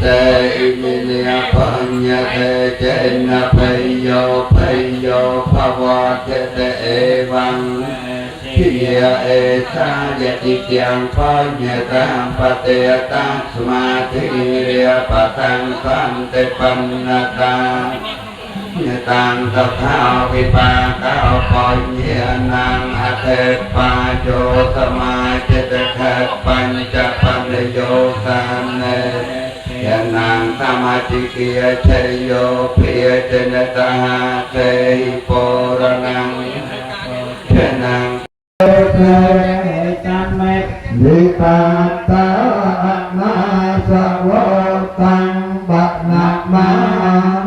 เตอิมิเนียปัญญาเตเจนะพโยพโยภวะเจเตเอวังพิยาเอชายติเตียงปัญญาตังปเตตังสมาธิเรียปตังคันเตปันนาตังตังตถาวิปากาปัญญานังอเทปาโยสมาเจตแคปัญจปัญโยสันเนยานังธรรมจิกิยเชยโยพิยเจนตาเตหิปรนังเชนังเทจัมเมนิปาตานาสวตังบัณมา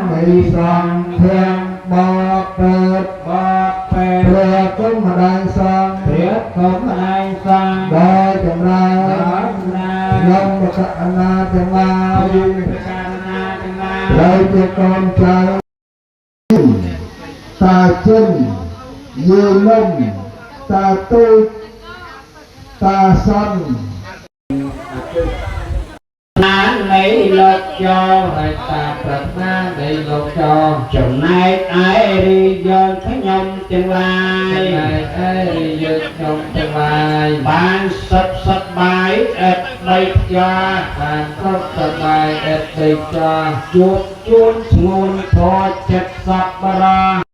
มิสังเทียงบอกเปิดบอกเปิดเพื่อคุ้มได้สังเพื่อคุ้มได้สังได้จำราลงประกาศนาจำราเราจะกองใจตาจิ้นยืนนุ่มตาตุ้ยตาซ้ำนlấy lột cho hay ta bật na lấy lột cho chồng này ai đi dân thấy nhông tương lai ai đi dân nhông tương lai bạn sắp bài ép đây cho bạn sắp bài ép đây cho chuột chuột nguồn thọ chất sắp bà